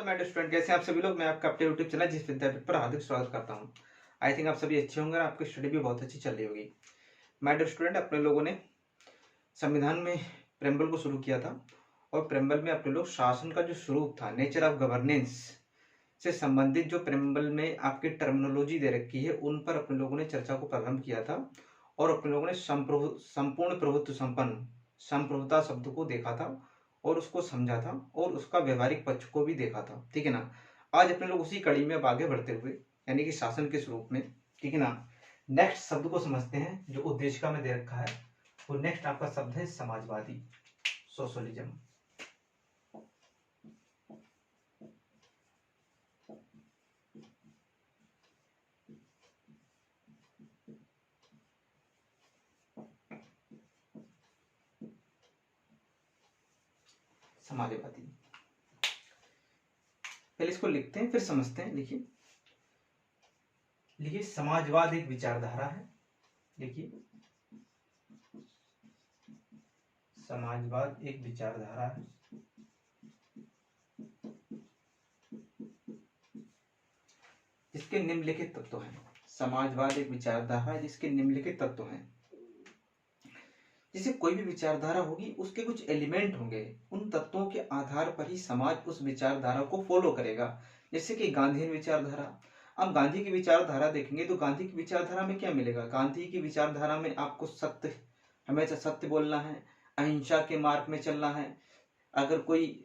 My dear student, कैसे हैं आप सभी लोग। मैं आपका अपने यूट्यूब चैनल जिस विद्यापीठ पर हार्दिक स्वागत करता हूं। आई थिंक आप सभी अच्छे होंगे और आपकी स्टडी भी बहुत अच्छी चल रही होगी। माय डियर स्टूडेंट, अपने लोगों ने संविधान में प्रेम्बल को शुरू किया था और प्रेम्बल में अपने लोग शासन का जो स्वरूप था, नेचर ऑफ गवर्नेंस से संबंधित जो प्रेम्बल में आपकी टर्मिनोलॉजी दे रखी है, उन पर अपने लोगों ने चर्चा को प्रारंभ किया था और अपने लोगों ने संपूर्ण प्रभुत्व संपन्न संप्रभुता शब्द को देखा था और उसको समझा था और उसका व्यवहारिक पक्ष को भी देखा था। ठीक है ना। आज अपने लोग उसी कड़ी में अब आगे बढ़ते हुए यानी कि शासन के स्वरूप में, ठीक है ना, नेक्स्ट शब्द को समझते हैं जो उद्देशिका में दे रखा है। वो नेक्स्ट आपका शब्द है समाजवादी, सोशलिज्म। समाजवादी, पहले इसको लिखते हैं फिर समझते हैं। लिखिए लिखिए, समाजवाद एक विचारधारा है। लिखिए, समाजवाद एक विचारधारा है जिसके निम्नलिखित तत्व हैं। समाजवाद एक विचारधारा है जिसके निम्नलिखित तत्व हैं। जैसे कोई भी विचारधारा होगी उसके कुछ एलिमेंट होंगे, उन तत्वों के आधार पर ही समाज उस विचारधारा को फॉलो करेगा। जैसे कि गांधीयन विचारधारा। अब गांधी की विचारधारा देखेंगे तो गांधी की विचारधारा में क्या मिलेगा। गांधी की विचारधारा में आपको सत्य, हमेशा सत्य बोलना है, अहिंसा के मार्ग में चलना है। अगर कोई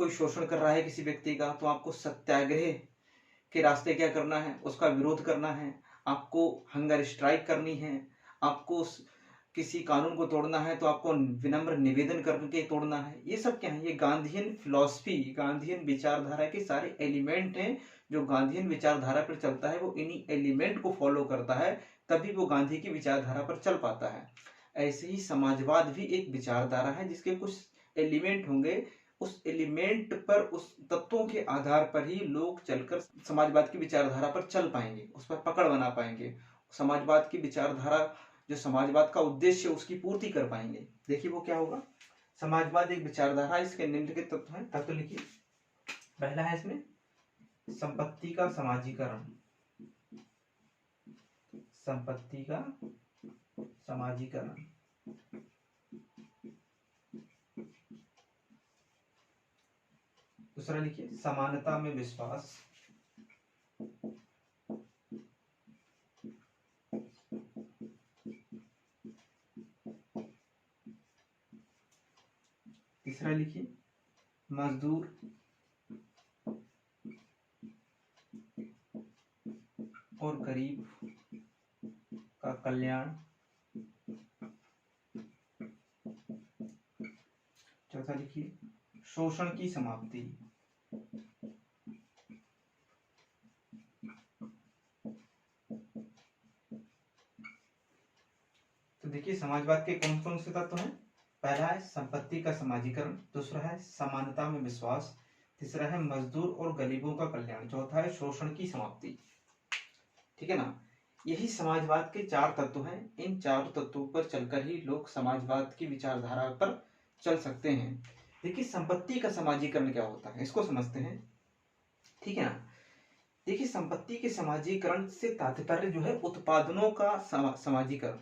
शोषण कर रहा है किसी व्यक्ति का तो आपको सत्याग्रह के रास्ते क्या करना है, उसका विरोध करना है। आपको हंगर स्ट्राइक करनी है। आपको किसी कानून को तोड़ना है तो आपको विनम्र निवेदन करके तोड़ना है। ये सब क्या है, ये गांधीयन फिलॉसफी, गांधीयन विचारधारा के सारे एलिमेंट हैं। जो गांधीयन विचारधारा पर चलता है वो इन्हीं एलिमेंट को फॉलो करता है, तभी वो गांधी की विचारधारा पर चल पाता है। ऐसे ही समाजवाद भी एक विचारधारा है जिसके कुछ एलिमेंट होंगे, उस एलिमेंट पर, उस तत्वों के आधार पर ही लोग चलकर समाजवाद की विचारधारा पर चल पाएंगे, उस पर पकड़ बना पाएंगे, समाजवाद की विचारधारा जो समाजवाद का उद्देश्य उसकी पूर्ति कर पाएंगे। देखिए वो क्या होगा। समाजवाद एक विचारधारा, इसके निम्नलिखित तत्व हैं। तत्व लिखिए। पहला है इसमें संपत्ति का समाजीकरण। संपत्ति का समाजीकरण। दूसरा लिखिए समानता में विश्वास। तीसरा लिखिए मजदूर और गरीब का कल्याण। चौथा लिखिए शोषण की समाप्ति। तो देखिए समाजवाद के कौन कौन से तत्व हैं। पहला है संपत्ति का समाजीकरण, दूसरा है समानता में विश्वास, तीसरा है मजदूर और गरीबों का कल्याण, चौथा है शोषण की समाप्ति। ठीक है ना। यही समाजवाद के चार तत्व हैं। इन चार तत्वों पर चलकर ही लोग समाजवाद की विचारधारा पर चल सकते हैं। देखिए संपत्ति का समाजीकरण क्या होता है, इसको समझते हैं। ठीक है ना। देखिए संपत्ति के समाजीकरण से तात्पर्य जो है उत्पादनों का समाजीकरण,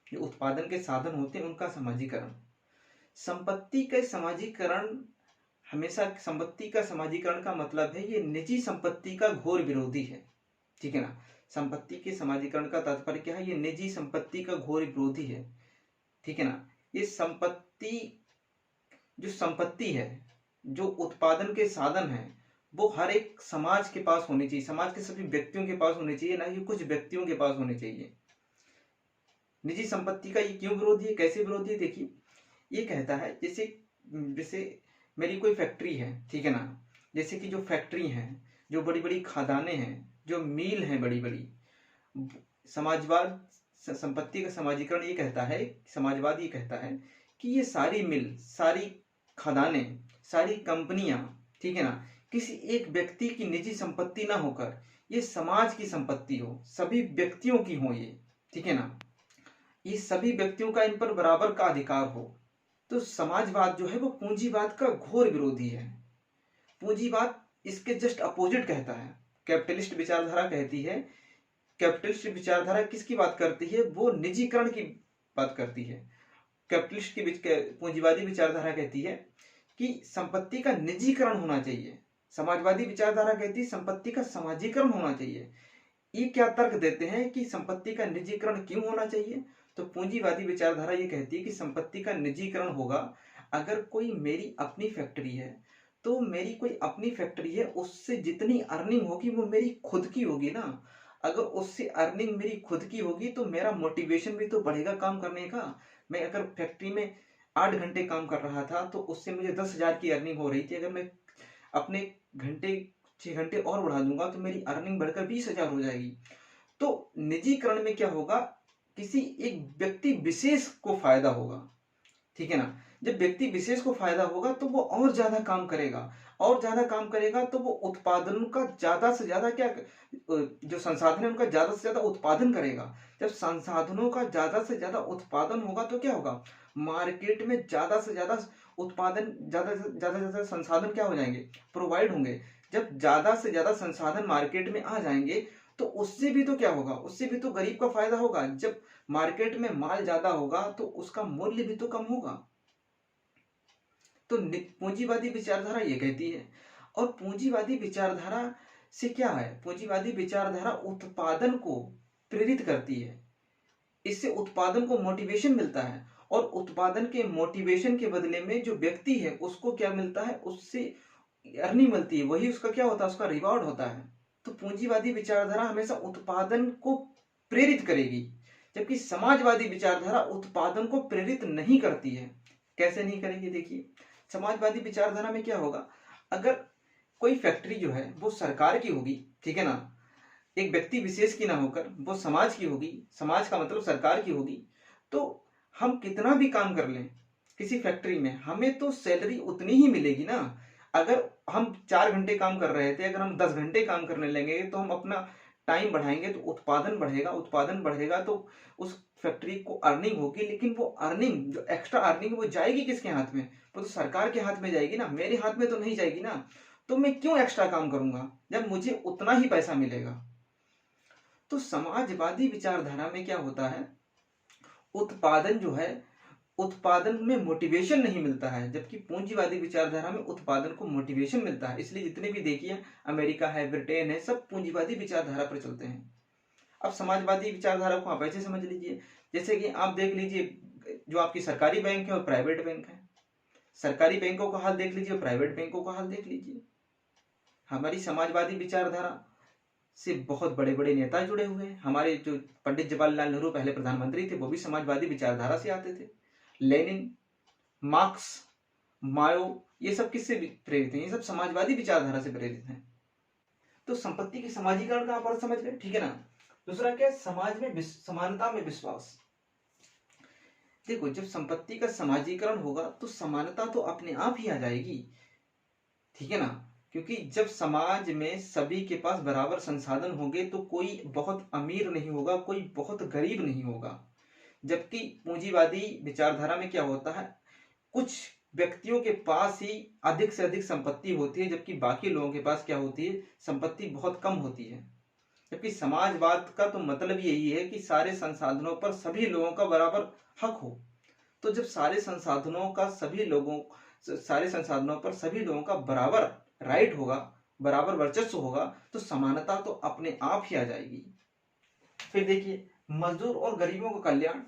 जो उत्पादन के साधन होते हैं उनका समाजीकरण। संपत्ति का समाजीकरण हमेशा, संपत्ति का समाजीकरण का मतलब है ये निजी संपत्ति का घोर विरोधी है। ठीक है ना। संपत्ति के समाजीकरण का तात्पर्य क्या है, ये निजी संपत्ति का घोर विरोधी है। ठीक है ना। ये संपत्ति, जो संपत्ति है, जो उत्पादन के साधन है, वो हर एक समाज के पास होनी चाहिए, समाज के सभी व्यक्तियों के पास होनी चाहिए, ना कि कुछ व्यक्तियों के पास होनी चाहिए। निजी संपत्ति का ये क्यों विरोधी है, कैसे विरोधी है। देखिए ये कहता है जैसे मेरी कोई फैक्ट्री है, ठीक है ना, जैसे कि जो फैक्ट्री हैं, जो बड़ी बड़ी खदानें हैं, जो मिल हैं बड़ी बड़ी, समाजवाद संपत्ति का समाजीकरण ये कहता है, समाजवाद ये कहता है कि ये सारी मिल, सारी खदानें, सारी कंपनियां, ठीक है ना, किसी एक व्यक्ति की निजी संपत्ति ना होकर ये समाज की संपत्ति हो, सभी व्यक्तियों की हो ये। ठीक है ना। ये सभी व्यक्तियों का इन पर बराबर का अधिकार हो। तो समाजवाद जो है वो पूंजीवाद का घोर विरोधी है। पूंजीवाद इसके जस्ट अपोजिट कहता है। कैपिटलिस्ट विचारधारा कहती है, कैपिटलिस्ट विचारधारा किसकी बात करती है, वो निजीकरण की बात करती है। कैपिटलिस्ट की पूंजीवादी विचारधारा कहती है कि संपत्ति का निजीकरण होना चाहिए, समाजवादी विचारधारा कहती है संपत्ति का समाजीकरण होना चाहिए। ये क्या तर्क देते हैं कि संपत्ति का निजीकरण क्यों होना चाहिए? तो पूंजीवादी विचारधारा ये कहती है कि संपत्ति का निजीकरण होगा अगर कोई मेरी अपनी फैक्ट्री है, तो मेरी कोई अपनी फैक्ट्री है, उससे जितनी अर्निंग होगी वो मेरी खुद की होगी ना। अगर उससे अर्निंग मेरी खुद की होगी तो मेरा मोटिवेशन भी तो बढ़ेगा काम करने का। मैं अगर फैक्ट्री में 8 घंटे काम कर रहा था तो उससे मुझे 10,000 की अर्निंग हो रही थी, अगर मैं अपने घंटे 6 घंटे और बढ़ा दूंगा तो मेरी अर्निंग बढ़कर 20,000 हो जाएगी। तो निजीकरण में क्या होगा, किसी एक व्यक्ति विशेष को फायदा होगा, ठीक है ना। जब व्यक्ति विशेष को फायदा होगा तो वो और ज्यादा काम करेगा, और ज्यादा काम करेगा तो वो उत्पादन का ज्यादा से ज्यादा क्या, जो संसाधन है उनका ज्यादा से ज्यादा उत्पादन करेगा। जब संसाधनों का ज्यादा से ज्यादा उत्पादन होगा तो क्या होगा, मार्केट में ज्यादा से ज्यादा उत्पादन, ज्यादा से ज्यादा संसाधन क्या हो जाएंगे, प्रोवाइड होंगे। जब ज्यादा से ज्यादा संसाधन मार्केट में आ जाएंगे तो उससे भी तो क्या होगा, उससे भी तो गरीब का फायदा होगा। जब मार्केट में माल ज्यादा होगा तो उसका मूल्य भी तो कम होगा। तो पूंजीवादी विचारधारा ये कहती है। और पूंजीवादी विचारधारा से क्या है, पूंजीवादी विचारधारा उत्पादन को प्रेरित करती है, इससे उत्पादन को मोटिवेशन मिलता है, और उत्पादन के मोटिवेशन के बदले में जो व्यक्ति है उसको क्या मिलता है, उससे अर्निंग मिलती है, वही उसका क्या होता है, उसका रिवॉर्ड होता है। तो पूंजीवादी विचारधारा हमेशा उत्पादन को प्रेरित करेगी, जबकि समाजवादी विचारधारा उत्पादन को प्रेरित नहीं करती है। कैसे नहीं करेगी, देखिए समाजवादी विचारधारा में क्या होगा, अगर कोई फैक्ट्री जो है वो सरकार की होगी, ठीक है ना, एक व्यक्ति विशेष की ना होकर वो समाज की होगी, समाज का मतलब सरकार की होगी, तो हम कितना भी काम कर लें किसी फैक्ट्री में, हमें तो सैलरी उतनी ही मिलेगी ना। अगर हम 4 घंटे काम कर रहे थे, अगर हम 10 घंटे काम करने लगेंगे तो हम अपना टाइम बढ़ाएंगे तो उत्पादन बढ़ेगा, उत्पादन बढ़ेगा तो उस फैक्ट्री को अर्निंग होगी, लेकिन वो अर्निंग जो एक्स्ट्रा अर्निंग वो जाएगी किसके हाथ में, वो तो सरकार के हाथ में जाएगी ना, मेरे हाथ में तो नहीं जाएगी ना। तो मैं क्यों एक्स्ट्रा काम करूंगा जब मुझे उतना ही पैसा मिलेगा। तो समाजवादी विचारधारा में क्या होता है, उत्पादन जो है, उत्पादन में मोटिवेशन नहीं मिलता है, जबकि पूंजीवादी विचारधारा में उत्पादन को मोटिवेशन मिलता है। इसलिए जितने भी देखिए अमेरिका है, ब्रिटेन है, सब पूंजीवादी विचारधारा पर चलते हैं। अब समाजवादी विचारधारा को आप ऐसे समझ लीजिए, जैसे कि आप देख लीजिए जो आपकी सरकारी बैंक है और प्राइवेट बैंक है, सरकारी बैंकों का हाल देख लीजिए और प्राइवेट बैंकों का हाल देख लीजिए। हमारी समाजवादी विचारधारा से बहुत बड़े बड़े नेता जुड़े हुए हैं। हमारे जो पंडित जवाहरलाल नेहरू पहले प्रधानमंत्री थे वो भी समाजवादी विचारधारा से आते थे। लेनिन, मार्क्स, मायो, ये सब किससे प्रेरित हैं, ये सब समाजवादी विचारधारा से प्रेरित हैं। तो संपत्ति के समाजीकरण का आप अर्थ समझ गए, ठीक है ना। दूसरा क्या है, समाज में समानता में विश्वास। देखो जब संपत्ति का समाजीकरण होगा तो समानता तो अपने आप ही आ जाएगी, ठीक है ना, क्योंकि जब समाज में सभी के पास बराबर संसाधन होंगे तो कोई बहुत अमीर नहीं होगा, कोई बहुत गरीब नहीं होगा। जबकि पूंजीवादी विचारधारा में क्या होता है, कुछ व्यक्तियों के पास ही अधिक से अधिक संपत्ति होती है, जबकि बाकी लोगों के पास क्या होती है, संपत्ति बहुत कम होती है। जबकि समाजवाद का तो मतलब यही है कि सारे संसाधनों पर सभी लोगों का बराबर हक हो। तो जब सारे संसाधनों पर सभी लोगों का बराबर राइट होगा, बराबर वर्चस्व होगा, तो समानता तो अपने आप ही आ जाएगी। फिर देखिए मजदूर और गरीबों का कल्याण।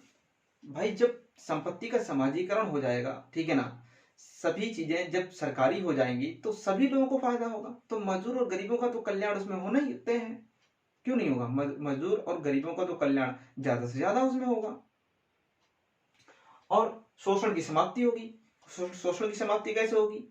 भाई जब संपत्ति का समाजीकरण हो जाएगा, ठीक है ना, सभी चीजें जब सरकारी हो जाएंगी तो सभी लोगों को फायदा होगा, तो मजदूर और गरीबों का तो कल्याण उसमें होना ही तय है। क्यों नहीं होगा, मजदूर और गरीबों का तो कल्याण ज्यादा से ज्यादा उसमें होगा। और शोषण की समाप्ति होगी। शोषण की समाप्ति कैसे होगी,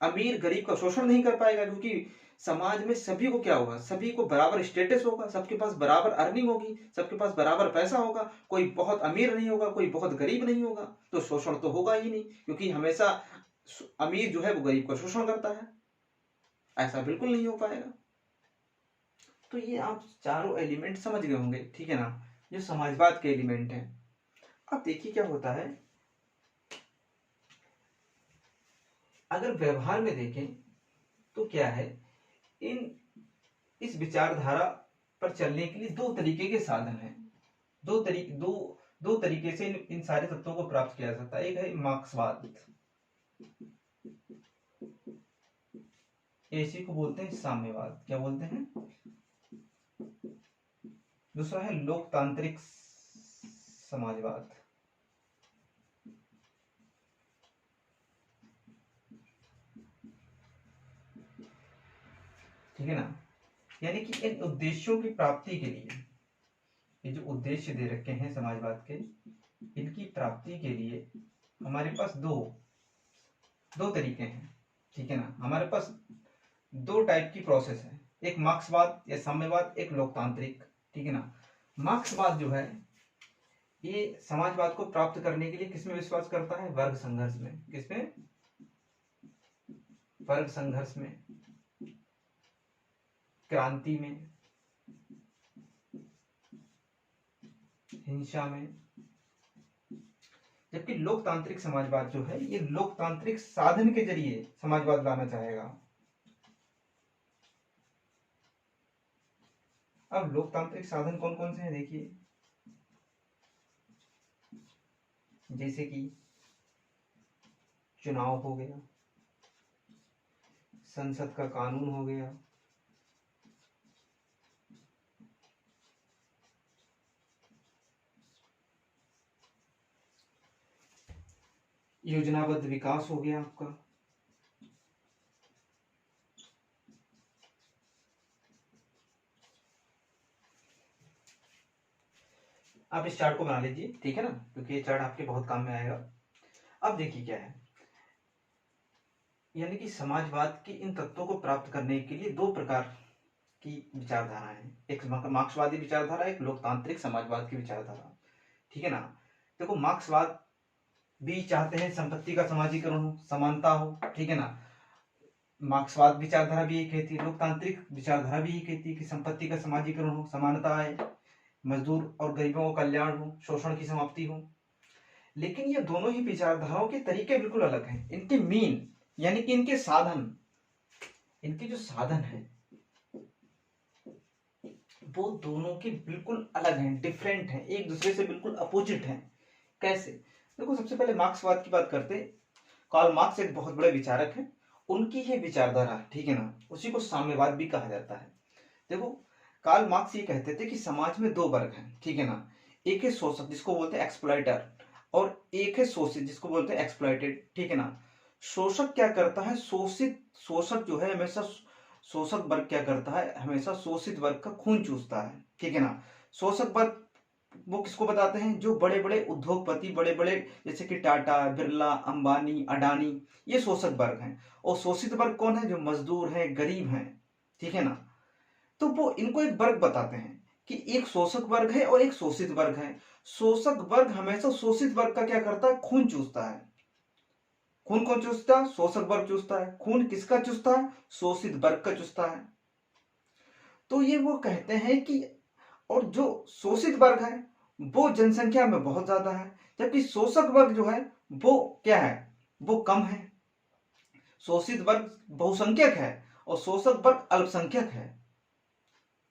अमीर गरीब का शोषण नहीं कर पाएगा, क्योंकि समाज में सभी को क्या होगा, सभी को बराबर स्टेटस होगा, सबके पास बराबर अर्निंग होगी, सबके पास बराबर पैसा होगा, कोई बहुत अमीर नहीं होगा, कोई बहुत गरीब नहीं होगा, तो शोषण तो होगा ही नहीं, क्योंकि हमेशा अमीर जो है वो गरीब का शोषण करता है, ऐसा बिल्कुल नहीं हो पाएगा। तो ये आप चारों एलिमेंट समझ गए होंगे, ठीक है ना, जो समाजवाद के एलिमेंट हैं। अब देखिए क्या होता है, अगर व्यवहार में देखें तो क्या है, इस विचारधारा पर चलने के लिए दो तरीके के साधन हैं। दो तरीके से इन सारे तत्वों को प्राप्त किया जा सकता है। एक है मार्क्सवाद, इसी को बोलते हैं साम्यवाद। क्या बोलते हैं? दूसरा है लोकतांत्रिक समाजवाद। ठीक है ना। यानी कि इन उद्देश्यों की प्राप्ति के लिए, ये जो उद्देश्य दे रखे हैं समाजवाद के, इनकी प्राप्ति के लिए हमारे पास दो तरीके हैं। ठीक है ना। हमारे पास दो टाइप की प्रोसेस है, एक मार्क्सवाद या साम्यवाद, एक लोकतांत्रिक। ठीक है ना। मार्क्सवाद जो है ये समाजवाद को प्राप्त करने के लिए किसमें विश्वास करता है? वर्ग संघर्ष में। किसमें? वर्ग संघर्ष में, क्रांति में, हिंसा में। जबकि लोकतांत्रिक समाजवाद जो है ये लोकतांत्रिक साधन के जरिए समाजवाद लाना चाहेगा। अब लोकतांत्रिक साधन कौन कौन से हैं देखिए, जैसे कि चुनाव हो गया, संसद का कानून हो गया, योजनाबद्ध विकास हो गया आपका, आप इस चार्ट को बना लीजिए। ठीक है ना, क्योंकि ये चार्ट आपके बहुत काम में आएगा। अब देखिए क्या है, यानी कि समाजवाद के इन तत्वों को प्राप्त करने के लिए दो प्रकार की विचारधारा है, एक मार्क्सवादी विचारधारा, एक लोकतांत्रिक समाजवाद की विचारधारा। ठीक है ना। देखो मार्क्सवाद भी चाहते हैं संपत्ति का समाजीकरण हो, समानता हो। ठीक है ना। मार्क्सवाद विचारधारा भी यही कहती है, लोकतांत्रिक विचारधारा भी यही कहती है कि संपत्ति का समाजीकरण हो, समानता आए, मजदूर और गरीबों का कल्याण हो, शोषण की समाप्ति हो। लेकिन ये दोनों ही विचारधाराओं के तरीके बिल्कुल अलग हैं। इनके मीन यानी कि इनके साधन, इनके जो साधन है वो दोनों के बिल्कुल अलग हैं, डिफरेंट हैं, एक दूसरे से बिल्कुल अपोजिट हैं। कैसे? देखो सबसे पहले मार्क्सवाद की बात करते हैं। कार्ल मार्क्स एक बहुत बड़े विचारक हैं, उनकी ये विचारधारा, ठीक है ना, उसी को साम्यवाद भी कहा जाता है। देखो कार्ल मार्क्स ये कहते थे कि समाज में दो वर्ग हैं। ठीक है ना। एक है शोषक जिसको बोलते हैं एक्सप्लॉइटर, और एक है शोषित जिसको बोलते हैं एक्सप्लॉइटेड। ठीक है ना। शोषक क्या करता है? शोषक जो है हमेशा, शोषक वर्ग क्या करता है? हमेशा शोषित वर्ग का खून चूसता है। ठीक है ना। शोषक वर्ग वो किसको बताते हैं? जो बड़े बड़े उद्योगपति, बड़े बड़े जैसे कि टाटा, बिरला, अंबानी, अडानी, ये शोषक वर्ग हैं। और शोषित वर्ग कौन है? जो मजदूर हैं, गरीब हैं। ठीक है ना। तो वो इनको एक वर्ग बताते हैं कि एक शोषक वर्ग है और एक शोषित वर्ग है। शोषक वर्ग हमेशा शोषित वर्ग का क्या करता है? खून चूसता है। खून कौन चूसता है? शोषक वर्ग चूसता है। खून किसका चूसता है? शोषित वर्ग का चूसता है। तो ये वो कहते हैं कि, और जो शोषित वर्ग है वो जनसंख्या में बहुत ज्यादा है, जबकि शोषक वर्ग जो है वो क्या है? वो कम है। शोषित वर्ग बहुसंख्यक है और शोषक वर्ग अल्पसंख्यक है।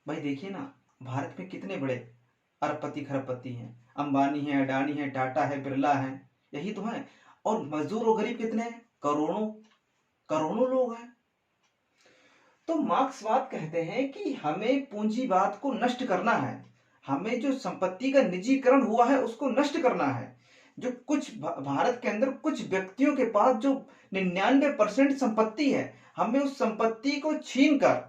भाई देखिए ना, भारत में कितने बड़े अरबपति खरबपति हैं, अंबानी है, अडानी है, टाटा है, बिरला है, यही तो है। और मजदूर और गरीब कितने हैं? करोड़ों करोड़ों लोग हैं। तो मार्क्सवाद कहते हैं कि हमें पूंजीवाद को नष्ट करना है, हमें जो संपत्ति का निजीकरण हुआ है उसको नष्ट करना है। जो कुछ भारत के अंदर कुछ व्यक्तियों के पास जो 99% संपत्ति है, हमें उस संपत्ति को छीनकर,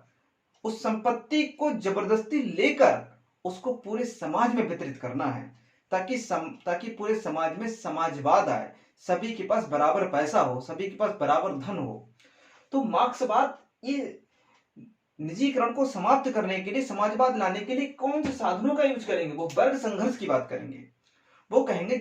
उस संपत्ति को जबरदस्ती लेकर उसको पूरे समाज में वितरित करना है, ताकि पूरे समाज में समाजवाद आए, सभी के पास बराबर पैसा हो, सभी के पास बराबर धन हो। तो मार्क्सवाद ये निजीकरण को समाप्त करने के लिए, समाजवाद लाने के लिए कौन से साधनों का यूज करेंगे? वो वर्ग संघर्ष की बात करेंगे। वो कहेंगे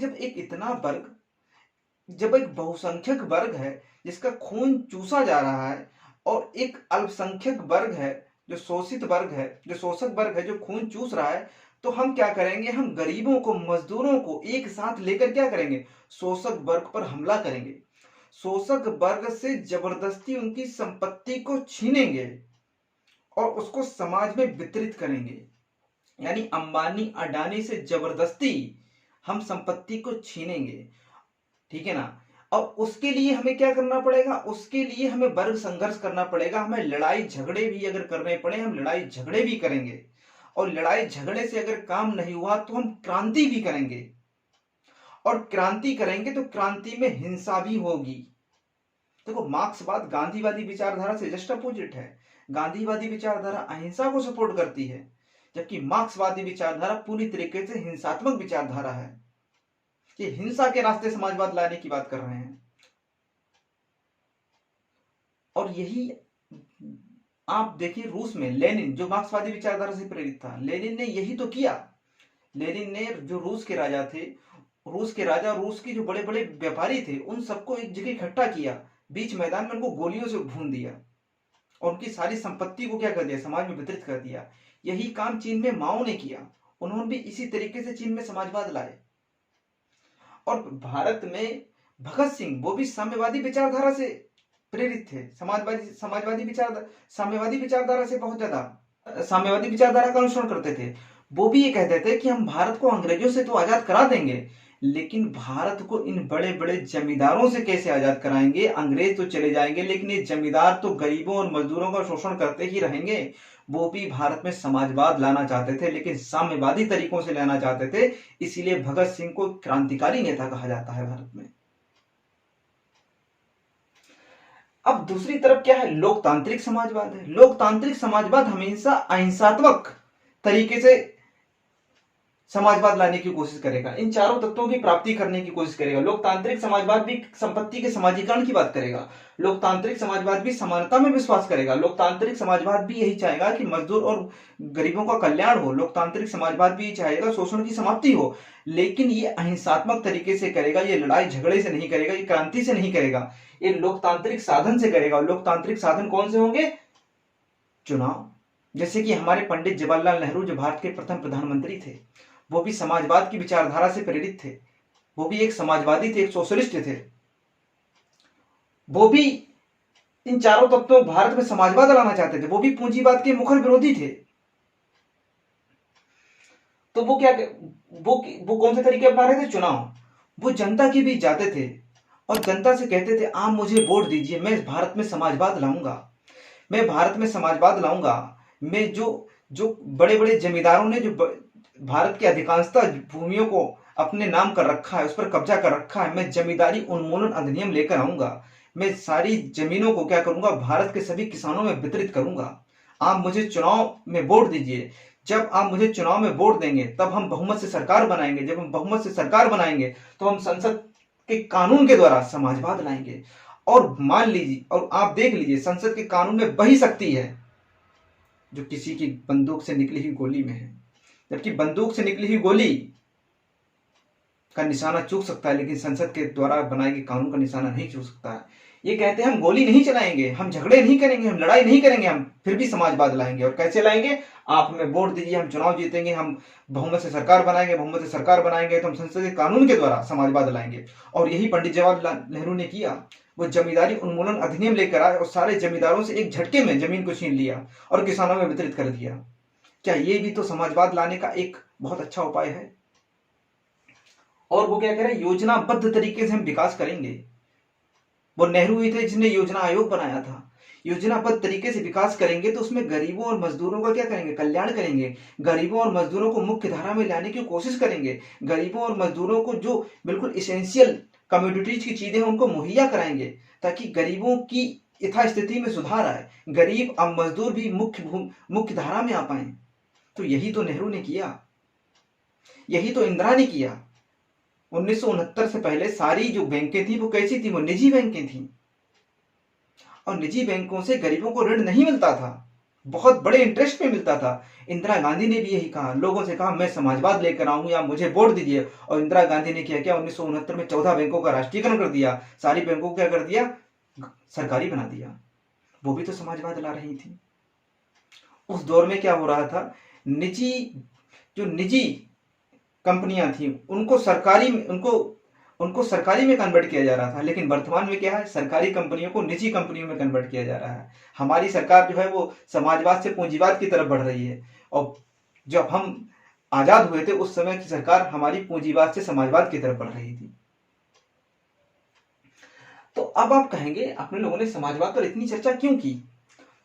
जब एक बहुसंख्यक वर्ग है जिसका खून चूसा जा रहा है, और एक अल्पसंख्यक वर्ग है जो शोषित वर्ग है, जो शोषक वर्ग है, जो खून चूस रहा है, तो हम क्या करेंगे? हम गरीबों को, मजदूरों को एक साथ लेकर क्या करेंगे? शोषक वर्ग पर हमला करेंगे। शोषक वर्ग से जबरदस्ती उनकी संपत्ति को छीनेंगे और उसको समाज में वितरित करेंगे। यानी अंबानी अडानी से जबरदस्ती हम संपत्ति को छीनेंगे, ठीक है ना। और उसके लिए हमें क्या करना पड़ेगा, उसके लिए हमें वर्ग संघर्ष करना पड़ेगा, हमें लड़ाई झगड़े भी अगर करने पड़े हम लड़ाई झगड़े भी करेंगे, और लड़ाई झगड़े से अगर काम नहीं हुआ तो हम क्रांति भी करेंगे, और क्रांति करेंगे तो क्रांति में हिंसा भी होगी। देखो, मार्क्सवाद गांधीवादी विचारधारा से जस्ट अपोजिट है। गांधीवादी विचारधारा अहिंसा को सपोर्ट करती है, जबकि मार्क्सवादी विचारधारा पूरी तरीके से हिंसात्मक विचारधारा है। ये हिंसा के रास्ते समाजवाद लाने की बात कर रहे हैं। और यही आप देखिए, रूस में लेनिन जो मार्क्सवादी विचारधारा से प्रेरित था, लेनिन ने यही तो किया। लेनिन ने जो रूस के राजा थे, रूस के राजा, रूस के जो बड़े बड़े व्यापारी थे, उन सबको एक जगह इकट्ठा किया, बीच मैदान में उनको गोलियों से भून दिया और उनकी सारी संपत्ति को क्या कर दिया, समाज में वितरित कर दिया। यही काम चीन में माओ ने किया, उन्होंने भी इसी तरीके से चीन में समाजवाद लाए। और भारत में भगत सिंह, वो भी साम्यवादी विचारधारा से प्रेरित थे, साम्यवादी विचारधारा से बहुत ज्यादा साम्यवादी विचारधारा का अनुसरण करते थे। वो भी ये कहते थे कि हम भारत को अंग्रेजों से तो आजाद करा देंगे, लेकिन भारत को इन बड़े बड़े जमींदारों से कैसे आजाद कराएंगे। अंग्रेज तो चले जाएंगे, लेकिन ये जमींदार तो गरीबों और मजदूरों का शोषण करते ही रहेंगे। वो भी भारत में समाजवाद लाना चाहते थे, लेकिन साम्यवादी तरीकों से लाना चाहते थे। इसीलिए भगत सिंह को क्रांतिकारी नेता कहा जाता है भारत में। अब दूसरी तरफ क्या है, लोकतांत्रिक समाजवाद है। लोकतांत्रिक समाजवाद हमेशा अहिंसात्मक तरीके से समाजवाद लाने की कोशिश करेगा, इन चारों तत्वों की प्राप्ति करने की कोशिश करेगा। लोकतांत्रिक समाजवाद भी संपत्ति के समाजीकरण की बात करेगा, लोकतांत्रिक समाजवाद भी समानता में विश्वास करेगा, लोकतांत्रिक समाजवाद भी यही चाहेगा कि मजदूर और गरीबों का कल्याण हो, लोकतांत्रिक समाजवाद भी चाहेगा शोषण की समाप्ति हो। लेकिन ये अहिंसात्मक तरीके से करेगा, ये लड़ाई झगड़े से नहीं करेगा, ये क्रांति से नहीं करेगा, ये लोकतांत्रिक साधन से करेगा। लोकतांत्रिक साधन कौन से होंगे, चुनाव। जैसे कि हमारे पंडित जवाहरलाल नेहरू जो भारत के प्रथम प्रधानमंत्री थे, वो भी समाजवाद की विचारधारा से प्रेरित थे, वो भी एक समाजवादी थे, एक सोशलिस्ट थे। वो भी इन चारों तत्वों भारत में समाजवाद लाना चाहते थे, वो भी पूंजीवाद के मुखर विरोधी थे। तो वो क्या, वो कौन से तरीके अपना रहे थे, चुनाव। वो जनता के बीच जाते थे और जनता से कहते थे आप मुझे वोट दीजिए, मैं भारत में समाजवाद लाऊंगा, मैं भारत में समाजवाद लाऊंगा। मैं जो बड़े बड़े जमींदारों ने जो भारत की अधिकांशता भूमियों को अपने नाम कर रखा है, उस पर कब्जा कर रखा है, मैं जमींदारी उन्मूलन अधिनियम लेकर आऊंगा। मैं सारी जमीनों को क्या करूंगा, भारत के सभी किसानों में वितरित करूंगा। आप मुझे चुनाव में वोट दीजिए, जब आप मुझे चुनाव में वोट देंगे तब हम बहुमत से सरकार बनाएंगे, जब हम बहुमत से सरकार बनाएंगे तो हम संसद के कानून के द्वारा समाजवाद लाएंगे। और मान लीजिए, और आप देख लीजिए, संसद के कानून में वही शक्ति है जो किसी की बंदूक से निकली हुई गोली में है। जबकि बंदूक से निकली हुई गोली का निशाना चूक सकता है, लेकिन संसद के द्वारा बनाए गए कानून का निशाना नहीं चूक सकता है। ये कहते हैं हम गोली नहीं चलाएंगे, हम झगड़े नहीं करेंगे, हम लड़ाई नहीं करेंगे, हम फिर भी समाजवाद लाएंगे। और कैसे लाएंगे, आप हमें वोट दीजिए, हम चुनाव जीतेंगे, हम बहुमत से सरकार बनाएंगे, बहुमत से सरकार बनाएंगे तो हम संसद के कानून के द्वारा समाजवाद लाएंगे। और यही पंडित जवाहरलाल नेहरू ने किया। वो जमींदारी उन्मूलन अधिनियम लेकर आए और सारे जमींदारों से एक झटके में जमीन को छीन लिया और किसानों में वितरित कर दिया। क्या ये भी तो समाजवाद लाने का एक बहुत अच्छा उपाय है। और वो क्या कह रहे हैं, योजनाबद्ध तरीके से हम विकास करेंगे। वो नेहरू ही थे जिसने योजना आयोग बनाया था। योजनाबद्ध तरीके से विकास करेंगे तो उसमें गरीबों और मजदूरों का क्या करेंगे, कल्याण करेंगे। गरीबों और मजदूरों को मुख्य धारा में लाने की कोशिश करेंगे। गरीबों और मजदूरों को जो बिल्कुल इसेंशियल कम्योडिटीज की चीजें उनको मुहैया कराएंगे, ताकि गरीबों की यथास्थिति में सुधार आए, गरीब अब मजदूर भी मुख्य धारा में आ पाए। तो यही तो नेहरू ने किया, यही तो इंदिरा ने किया। 1969 से पहले सारी जो बैंकें थी वो कैसी थी, वो निजी बैंकें थी, और निजी बैंकों से गरीबों को ऋण नहीं मिलता था, बहुत बड़े इंटरेस्ट पे मिलता था। इंदिरा गांधी ने भी यही कहा, लोगों से कहा मैं समाजवाद लेकर आऊंगी, आप मुझे वोट दीजिए। और इंदिरा गांधी ने किया क्या, 1969 में 14 बैंकों का राष्ट्रीयकरण कर दिया, सारी बैंकों को क्या कर दिया, सरकारी बना दिया। वो भी तो समाजवाद ला रही थी। उस दौर में क्या हो रहा था, निजी कंपनियां थी उनको सरकारी, उनको उनको सरकारी में कन्वर्ट किया जा रहा था, लेकिन वर्तमान में क्या है, सरकारी कंपनियों को निजी कंपनियों में कन्वर्ट किया जा रहा है। हमारी सरकार जो है वो समाजवाद से पूंजीवाद की तरफ बढ़ रही है, और जब हम आजाद हुए थे उस समय की सरकार हमारी पूंजीवाद से समाजवाद की तरफ बढ़ रही थी। तो अब आप कहेंगे अपने लोगों ने समाजवाद पर इतनी चर्चा क्यों की?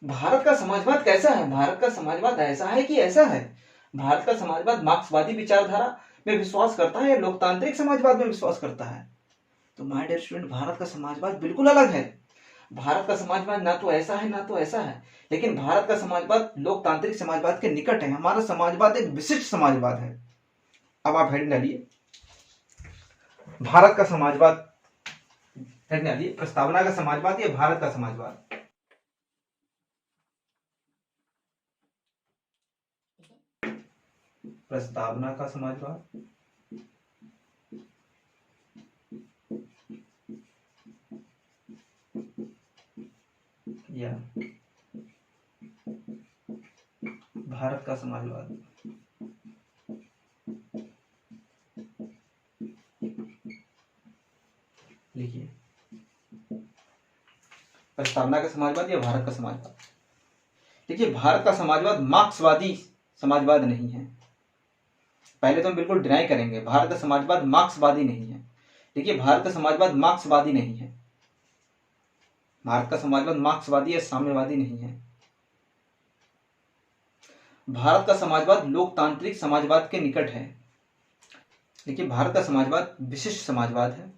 भारत का समाजवाद कैसा है? भारत का समाजवाद ऐसा है कि ऐसा है? भारत का समाजवाद मार्क्सवादी विचारधारा में विश्वास करता है या लोकतांत्रिक समाजवाद में विश्वास करता है? तो माय डियर स्टूडेंट, भारत का समाजवाद बिल्कुल अलग है। भारत का समाजवाद ना तो ऐसा है ना तो ऐसा है, लेकिन भारत का समाजवाद लोकतांत्रिक समाजवाद के निकट है। हमारा समाजवाद एक विशिष्ट समाजवाद है। अब आप हेडिंग डालिए, भारत का समाजवाद, हेडिंग डालिए, प्रस्तावना का समाजवाद या भारत का समाजवाद। प्रस्तावना का समाजवाद या भारत का समाजवाद। लिखिए, प्रस्तावना का समाजवाद या भारत का समाजवाद। देखिए, भारत का समाजवाद मार्क्सवादी समाजवाद नहीं है। पहले तो हम बिल्कुल डिनाई करेंगे, भारत का समाजवाद मार्क्सवादी नहीं है। देखिए, भारत का समाजवाद मार्क्सवादी नहीं है। भारत का समाजवाद मार्क्सवादी या साम्यवादी नहीं है। भारत का समाजवाद लोकतांत्रिक समाजवाद के निकट है। देखिए, भारत का समाजवाद विशिष्ट समाजवाद है।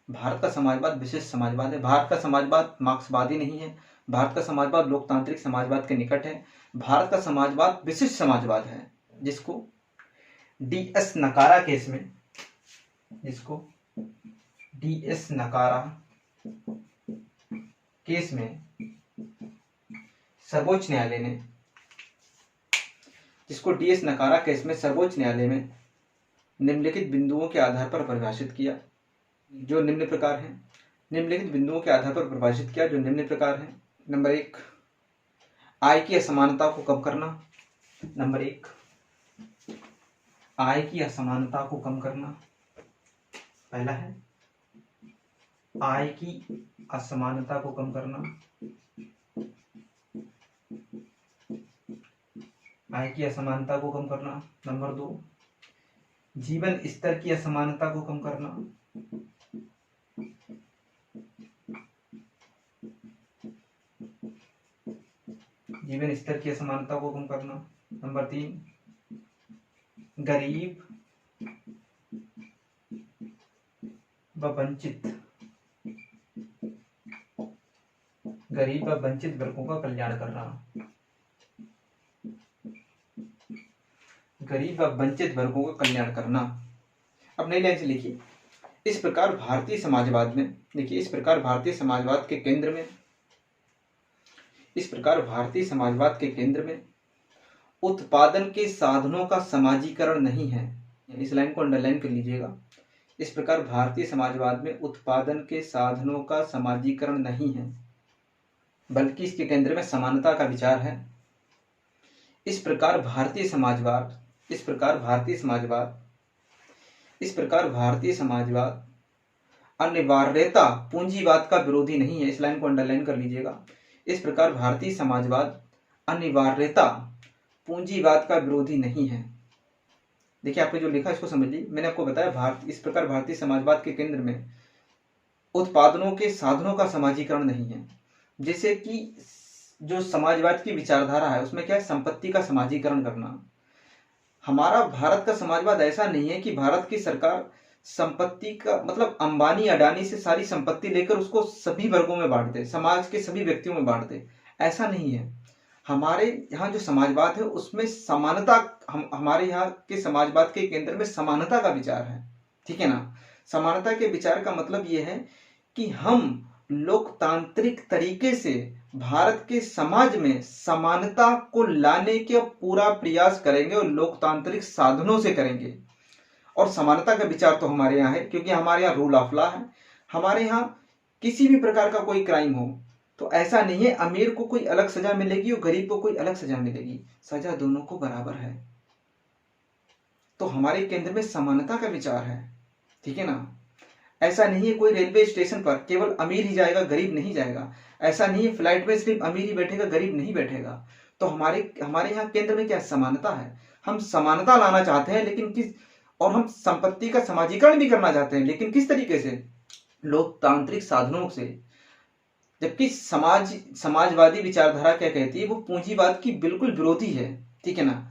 भारत का समाजवाद विशिष्ट समाजवाद है। भारत का समाजवाद मार्क्सवादी नहीं है। भारत का समाजवाद लोकतांत्रिक समाजवाद के निकट है। भारत का समाजवाद विशिष्ट समाजवाद है, जिसको डी.एस. नकारा केस में, जिसको डी.एस. नकारा केस में सर्वोच्च न्यायालय ने, जिसको डी.एस. नकारा केस में सर्वोच्च न्यायालय में निम्नलिखित बिंदुओं के आधार पर परिभाषित किया, जो निम्न प्रकार हैं। निम्नलिखित बिंदुओं के आधार पर परिभाषित किया, जो निम्न प्रकार हैं। नंबर 1, आय की असमानता को कम करना। नंबर 1, आय की असमानता को कम करना। पहला है आय की असमानता को कम करना। आय की असमानता को कम करना। नंबर 2, जीवन स्तर की असमानता को कम करना। जीवन स्तर की असमानता को कम करना। नंबर 3, गरीब व वंचित वर्गों का कल्याण करना। गरीब व वंचित वर्गों का कल्याण करना। अब नई लाइन से लिखिए, इस प्रकार भारतीय समाजवाद में, देखिए, इस प्रकार भारतीय समाजवाद के केंद्र में, इस प्रकार भारतीय समाजवाद के केंद्र में उत्पादन के साधनों का समाजीकरण नहीं है। इस लाइन को अंडरलाइन कर लीजिएगा। इस प्रकार भारतीय समाजवाद में उत्पादन के साधनों का समाजीकरण नहीं है, बल्कि इसके केंद्र में समानता का विचार है। इस प्रकार भारतीय समाजवाद अनिवार्यता पूंजीवाद का विरोधी नहीं है। इस लाइन को अंडरलाइन कर लीजिएगा। इस प्रकार भारतीय समाजवाद अनिवार्यता पूंजीवाद का विरोधी नहीं है। देखिए, आपने जो लिखा इसको समझिए। मैंने आपको बताया, इस प्रकार भारतीय समाजवाद के केंद्र में उत्पादनों के साधनों का समाजीकरण नहीं है। जैसे कि जो समाजवाद की विचारधारा है उसमें क्या है, संपत्ति का समाजीकरण करना। हमारा भारत का समाजवाद ऐसा नहीं है कि भारत की सरकार संपत्ति का मतलब अंबानी अडानी से सारी संपत्ति लेकर उसको सभी वर्गों में बांट दे, समाज के सभी व्यक्तियों में बांट दे। ऐसा नहीं है। हमारे यहाँ जो समाजवाद है उसमें समानता, हमारे यहाँ के समाजवाद के केंद्र में समानता का विचार है। ठीक है ना। समानता के विचार का मतलब यह है कि हम लोकतांत्रिक तरीके से भारत के समाज में समानता को लाने के पूरा प्रयास करेंगे और लोकतांत्रिक साधनों से करेंगे। और समानता का विचार तो हमारे यहाँ है, क्योंकि हमारे यहाँ रूल ऑफ लॉ है। हमारे यहाँ किसी भी प्रकार का कोई क्राइम हो तो ऐसा नहीं है अमीर को कोई अलग सजा मिलेगी और गरीब को कोई अलग सजा मिलेगी, सजा दोनों को बराबर है। तो हमारे केंद्र में समानता का विचार है। ठीक है ना। ऐसा नहीं है कोई रेलवे स्टेशन पर केवल अमीर ही जाएगा, गरीब नहीं जाएगा। ऐसा नहीं है फ्लाइट में सिर्फ अमीर ही बैठेगा, गरीब नहीं बैठेगा। तो हमारे हमारे यहाँ केंद्र में क्या समानता है। हम समानता लाना चाहते हैं, लेकिन किस, और हम संपत्ति का समाजीकरण भी करना चाहते हैं, लेकिन किस तरीके से, लोकतांत्रिक साधनों से। जबकि समाजवादी विचारधारा क्या कहती है, वो पूंजीवाद की बिल्कुल विरोधी है, ठीक है ना।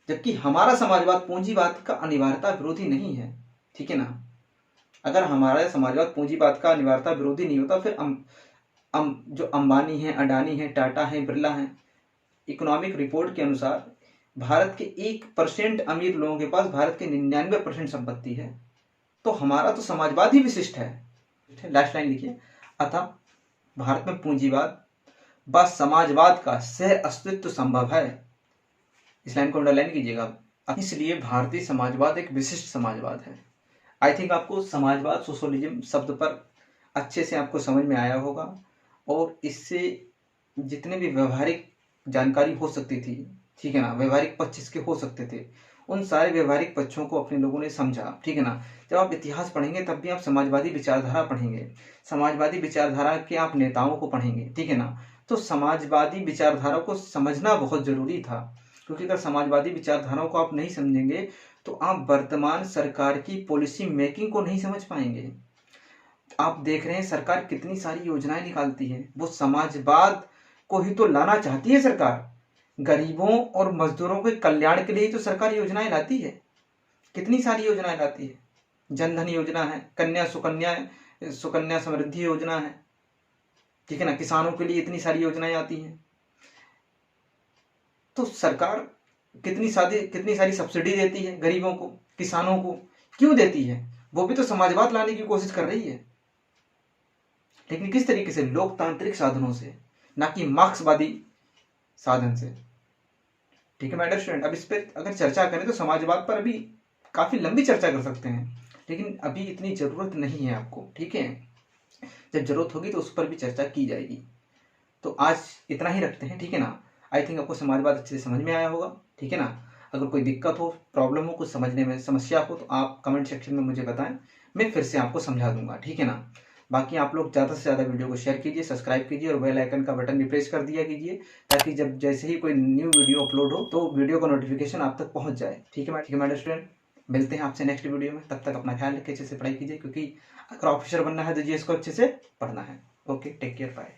जबकि हमारा समाजवाद पूंजीवाद का अनिवार्यता विरोधी नहीं है, ठीक है ना। अगर हमारा समाजवाद पूंजीवाद का अनिवार्यता विरोधी नहीं होता, फिर जो अंबानी है, अडानी है, टाटा है, बिरला है, इकोनॉमिक रिपोर्ट के अनुसार भारत के 1% अमीर लोगों के पास भारत के 99% संपत्ति है। तो हमारा तो समाजवाद ही विशिष्ट है। लास्ट लाइन लिखिए, अतः भारत में पूंजीवाद व समाजवाद का सह अस्तित्व संभव है। इस लाइन को अंडरलाइन कीजिएगा। इसलिए भारतीय समाजवाद एक विशिष्ट समाजवाद है। आई थिंक आपको समाजवाद, सोशलिज्म शब्द पर अच्छे से आपको समझ में आया होगा, और इससे जितने भी व्यवहारिक जानकारी हो सकती थी, ठीक है ना, व्यवहारिक पक्ष इसके हो सकते थे, उन सारे व्यवहारिक पक्षों को अपने लोगों ने समझा, ठीक है ना। जब आप इतिहास पढ़ेंगे तब भी आप समाजवादी विचारधारा पढ़ेंगे, समाजवादी विचारधारा के आप नेताओं को पढ़ेंगे, ठीक है ना। तो समाजवादी विचारधारा को समझना बहुत जरूरी था, क्योंकि अगर समाजवादी विचारधाराओं को आप नहीं समझेंगे तो आप वर्तमान सरकार की पॉलिसी मेकिंग को नहीं समझ पाएंगे। आप देख रहे हैं सरकार कितनी सारी योजनाएं निकालती है, वो समाजवाद को ही तो लाना चाहती है सरकार। गरीबों और मजदूरों के कल्याण के लिए तो सरकार योजनाएं लाती है, कितनी सारी योजनाएं लाती है। जनधन योजना है, सुकन्या समृद्धि योजना है, ठीक है ना, किसानों के लिए इतनी सारी योजनाएं आती हैं। तो सरकार कितनी सारी सब्सिडी देती है गरीबों को, किसानों को, क्यों देती है? वो भी तो समाजवाद लाने की कोशिश कर रही है, लेकिन किस तरीके से, लोकतांत्रिक साधनों से, ना कि मार्क्सवादी साधन से, ठीक है माय डियर स्टूडेंट। अब इस पर अगर चर्चा करें तो समाजवाद पर अभी काफी लंबी चर्चा कर सकते हैं, लेकिन अभी इतनी जरूरत नहीं है आपको, ठीक है। जब जरूरत होगी तो उस पर भी चर्चा की जाएगी। तो आज इतना ही रखते हैं, ठीक है ना। आई थिंक आपको समाजवाद अच्छे से समझ में आया होगा, ठीक है ना। अगर कोई दिक्कत हो, प्रॉब्लम हो, कुछ समझने में समस्या हो, तो आप कमेंट सेक्शन में मुझे बताएं, मैं फिर से आपको समझा दूंगा, ठीक है ना। बाकी आप लोग ज़्यादा से ज़्यादा वीडियो को शेयर कीजिए, सब्सक्राइब कीजिए, और बेल आइकन का बटन भी प्रेस कर दिया कीजिए, ताकि जब जैसे ही कोई न्यू वीडियो अपलोड हो तो वीडियो का नोटिफिकेशन आप तक पहुंच जाए, ठीक है माय स्टूडेंट। मिलते हैं आपसे नेक्स्ट वीडियो में, तब तक अपना ख्याल रखिए, अच्छे से पढ़ाई कीजिए, क्योंकि अगर ऑफिसर बनना है तो जीएस को अच्छे से पढ़ना है। Okay, take care, bye.